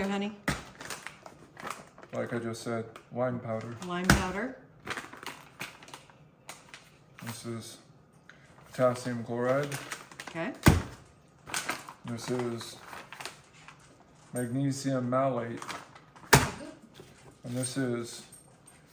there, honey? Like I just said, lime powder. Lime powder. This is potassium chloride. Okay. This is magnesium malate. And this is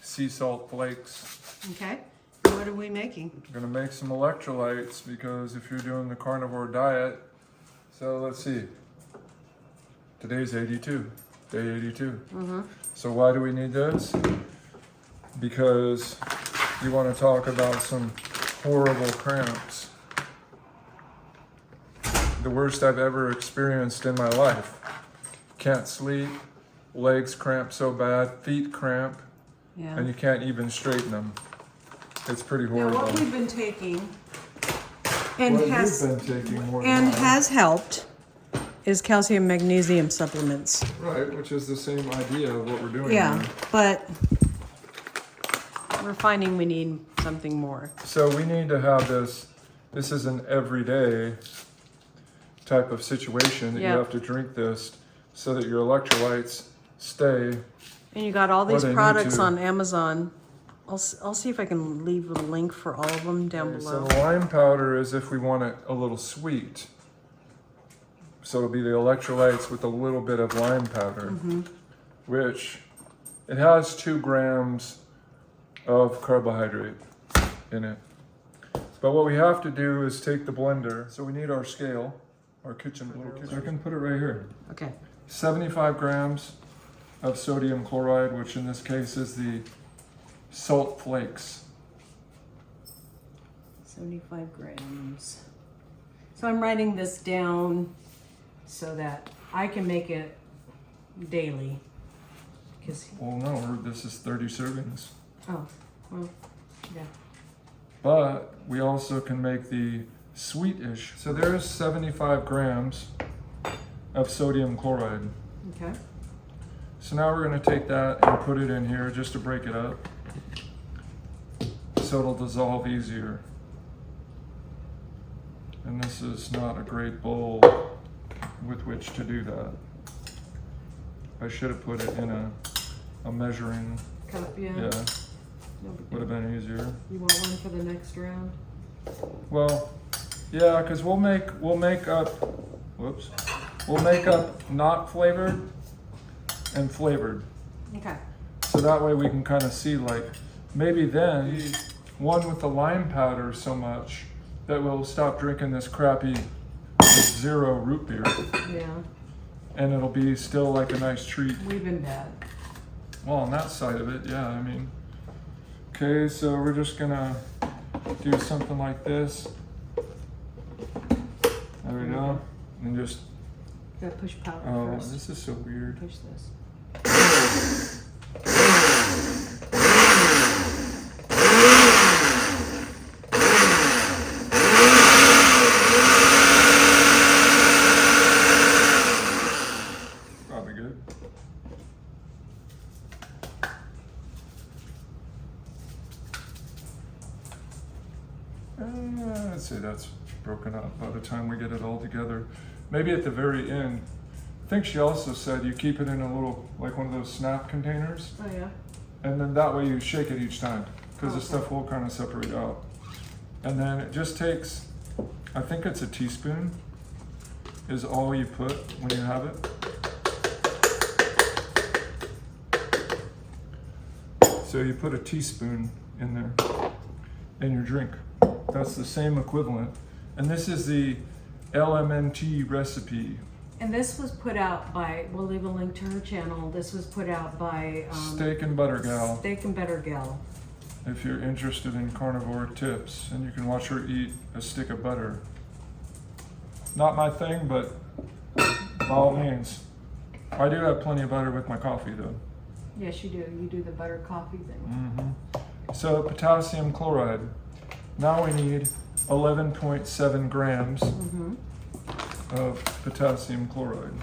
sea salt flakes. Okay. What are we making? I'm gonna make some electrolytes because if you're doing the carnivore diet, so let's see. Today's 82, day 82. So why do we need this? Because you want to talk about some horrible cramps. The worst I've ever experienced in my life. Can't sleep, legs cramp so bad, feet cramp, Yeah. and you can't even straighten them. It's pretty Now, horrible. what we've been taking and What has you've been taking more than and I. has helped is calcium magnesium supplements. Right, which is the same idea of what we're doing Yeah, here. but we're finding we need something more. So we need to have this. This is an everyday type of situation that Yeah. you have to drink this so that your electrolytes stay. And you got all Well, these they need products to. on Amazon. I'll see if I can leave a link for all of them down So below. the lime powder is if we want it a little sweet. So it'll be the electrolytes with a little bit of lime powder, which it has 2 grams of carbohydrate in it. But what we have to do is take the blender. So we need our scale, our kitchen blender. So I can put it right here. Okay. 75 grams of sodium chloride, which in this case is the salt flakes. 75 grams. So I'm writing this down so that I can make it daily. Because, Well, no, this is 30 servings. oh, well, yeah. But we also can make the sweetish. So there's 75 grams of sodium chloride. Okay. So now we're going to take that and put it in here just to break it up so it'll dissolve easier. And this is not a great bowl with which to do that. I should have put it in a measuring, Cup, yeah. yeah, No big would have been easier. You want one for the next round? Well, yeah, because we'll make up, we'll make up not flavored and flavored. Okay. So that way we can kind of see, like, maybe then one with the lime powder so much that we'll stop drinking this crappy 0 root beer, Yeah. and it'll be still like a nice treat. We've been bad. Well, on that side of it, yeah, I mean. Okay, so we're just gonna do something like this. There we go. And just, Gotta push powder oh, first. this is so weird. Push this. Probably good. Let's say that's broken up by the time we get it all together. Maybe at the very end. I think she also said you keep it in a little, like one of those snap containers, Oh, yeah? and then that way you shake it each time, because the Okay. stuff will kind of separate out. And then it just takes, I think it's a teaspoon is all you put when you have it. So you put a teaspoon in there in your drink. That's the same equivalent. And this is the LMNT recipe. And this was put out by, we'll leave a link to her channel. This was put out by Steak and Butter Gal. Steak and Better Gal. If you're interested in carnivore tips, and you can watch her eat a stick of butter. Not my thing, but by all means. I do have plenty of butter with my coffee though. Yes, you do. You do the butter coffee thing. So potassium chloride. Now we need 11.7 grams of potassium chloride.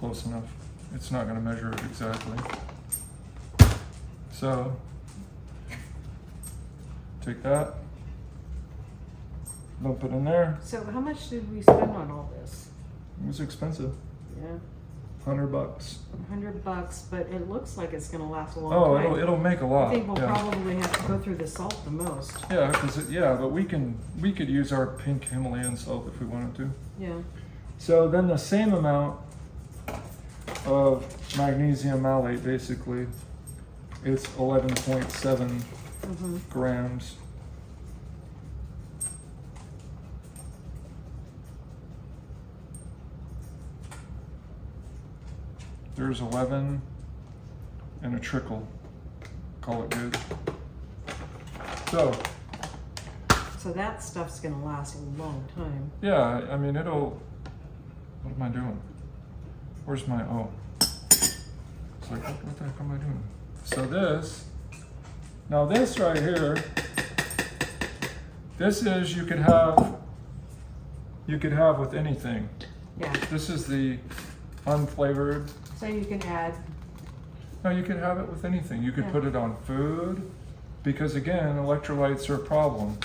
close enough. It's not gonna measure it exactly. So, take that, dump it in there. So how much did we spend on all this? It was expensive, Yeah, $100. $100, but it looks like it's gonna last a long Oh, time. it'll make a lot. I think we'll yeah. probably have to go through the salt the most. Yeah, but we could use our pink Himalayan salt if we wanted to. Yeah. So then the same amount of magnesium malate, basically, it's 11.7 grams. There's 11 and a trickle. Call it good. So that stuff's gonna last a long time. yeah, I mean it'll. What am I doing? Where's my It's like what the heck am I doing? So this right here. This is you could have with anything. Yeah. This is the unflavored. So you can add. No, you could have it with anything. You could Yeah. put it on food, because again, electrolytes are a problem.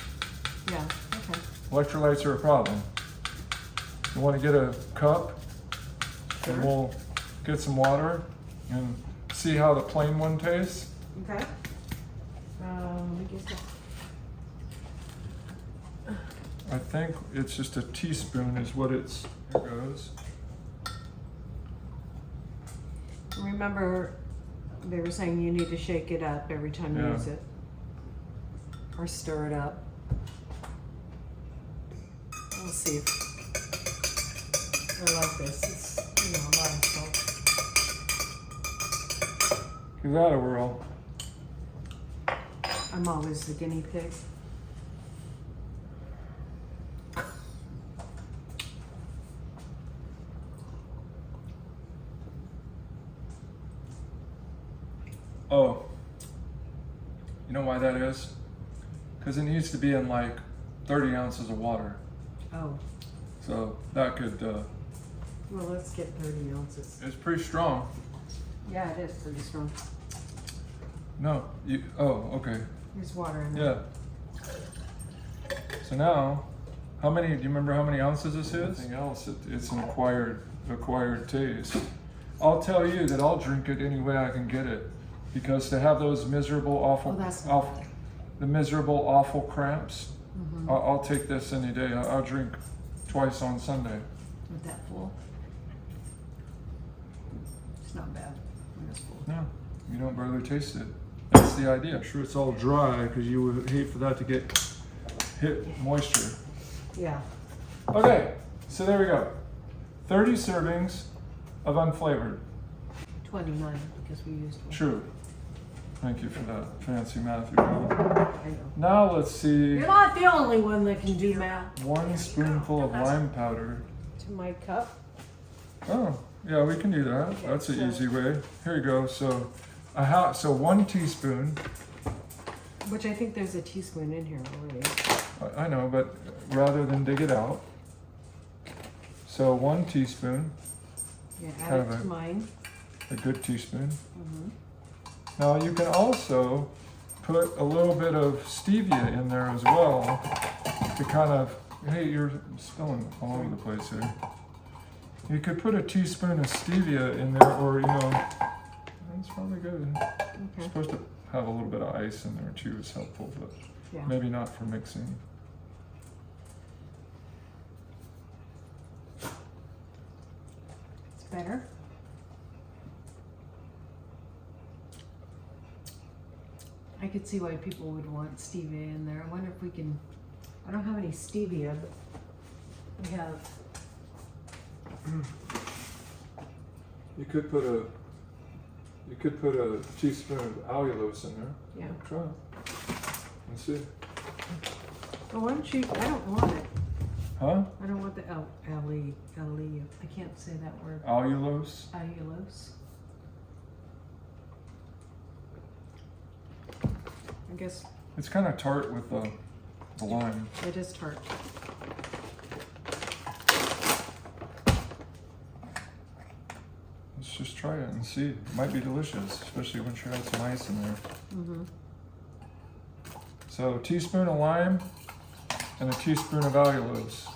Yeah. Okay. Electrolytes are a problem. You want to get a cup, and Sure. we'll get some water and see how the plain one tastes. Okay. Let me get that. I think it's just a teaspoon is what it's. Here goes. Remember, they were saying you need to shake it up every time you Yeah. use it, or stir it up. We'll see. I like this. It's a lot of salt. Give that a whirl. I'm always the guinea pig. Oh, you know why that is? Because it needs to be in like 30 ounces of water. Oh, So that could, well, let's get 30 ounces. it's pretty strong. Yeah, it is pretty strong. No, okay, There's water in there. yeah. So now, do you remember how many ounces this is? Anything else, it's an acquired taste. I'll tell you that I'll drink it any way I can get it. Because to have those miserable, awful, Oh, that's not bad. the miserable, awful cramps, I'll take this any day. I'll drink twice on Sunday. With that full. It's not bad when it's full. No, you don't barely taste it. That's the idea. I'm sure it's all dry because you would hate for that to get hit moisture. Yeah. Okay, so there we go. 30 servings of unflavored. 29 because we used one. True. Thank you for that fancy math you're doing. I know. Now let's see. You're not the only one that can do math. 1 spoonful of lime powder. To my cup. Oh, yeah, we can do that. Okay, That's an so- easy way. Here you go. So, so 1 teaspoon. Which I think there's a teaspoon in here already. I know, but rather than dig it out. So 1 teaspoon, Yeah, add Kind it of to mine. a good teaspoon. Mm-hmm. Now you can also put a little bit of stevia in there as well to kind of, hey, you're spilling all over the place here. You could put a teaspoon of stevia in there, or that's probably good. Okay. You're supposed to have a little bit of ice in there too, it's helpful, but Yeah. maybe not for mixing. It's better. I could see why people would want stevia in there. I wonder if we can. I don't have any stevia, but we have. You could put a teaspoon of allulose in there. Yeah. Try it. Let's see. Well, why don't you? I don't want it. Huh? I don't want the I can't say that word. Allulose? Allulose. I guess It's kind of tart with the lime. it is tart. let's just try it and see. It might be delicious, especially when you add some ice in there. Mm-hmm. So a teaspoon of lime and a teaspoon of allulose.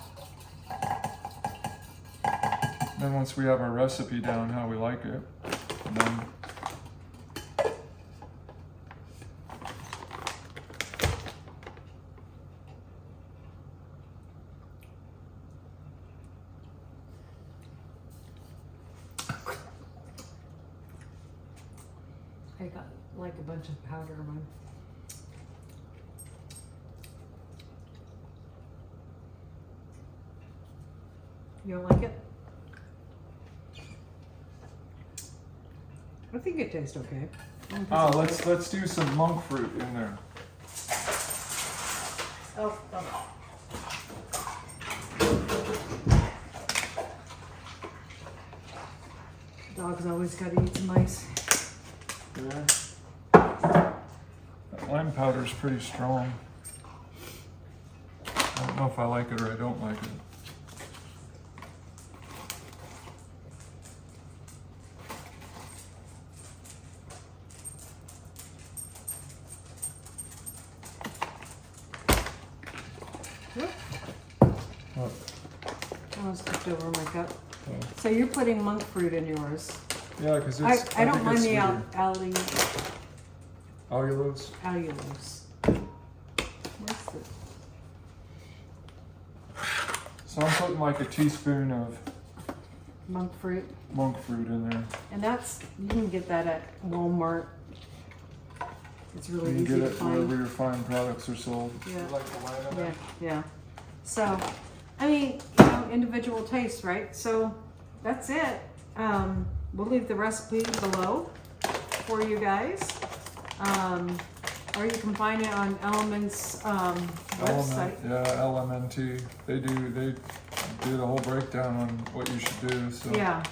Then once we have our recipe down how we like it, then I got like a bunch of powder on. You don't like it? I think it tastes okay. let's do some monk fruit in there. Oh. Dog's always got to eat some ice. Yeah. That lime powder is pretty strong. I don't know if I like it or I don't like it. What? I almost tipped over my cup. Oh. So you're putting monk fruit in yours. Yeah, because it's. I don't think mind it's the sweeter. Allulose. allulose. What's the? So I'm putting like a teaspoon of Monk fruit. monk fruit in there. And that's, you can get that at Walmart. It's really You easy can get to it find. wherever your fine products are sold. Yeah. You like the lime in Yeah, there? yeah. So, I mean, you know, individual tastes, right? So that's it. We'll leave the recipe below for you guys. Or you can find it on LMNT's website. LMNT. They do the whole breakdown on what you should do. So Yeah.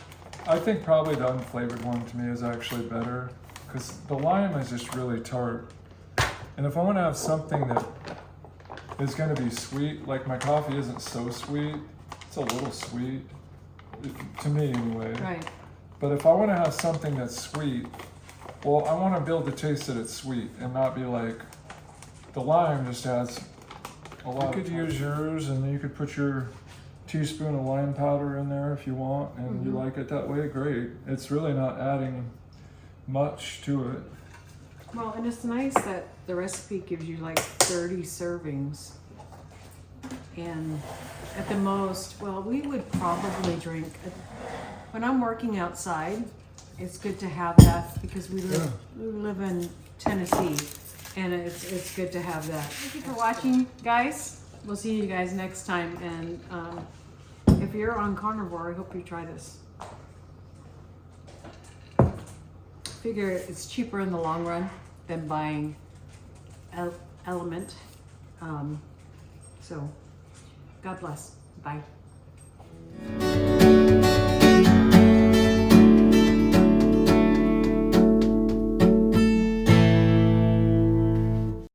I think probably the unflavored one to me is actually better because the lime is just really tart. And if I want to have something that is going to be sweet, like my coffee isn't so sweet, it's a little sweet, to me anyway. Right. But if I want to have something that's sweet, well, I want to be able to taste that it's sweet and not be like, the lime just adds a lot. You could use yours and you could put your teaspoon of lime powder in there if you want and you like it that way, great. It's really not adding much to it. Well, and it's nice that the recipe gives you like 30 servings. And at the most, well, we would probably drink, when I'm working outside, it's good to have that because we live in Tennessee and it's good to have that. Thank you for watching, guys. We'll see you guys next time. And if you're on carnivore, I hope you try this. Figure it's cheaper in the long run than buying LMNT. So, God bless. Bye.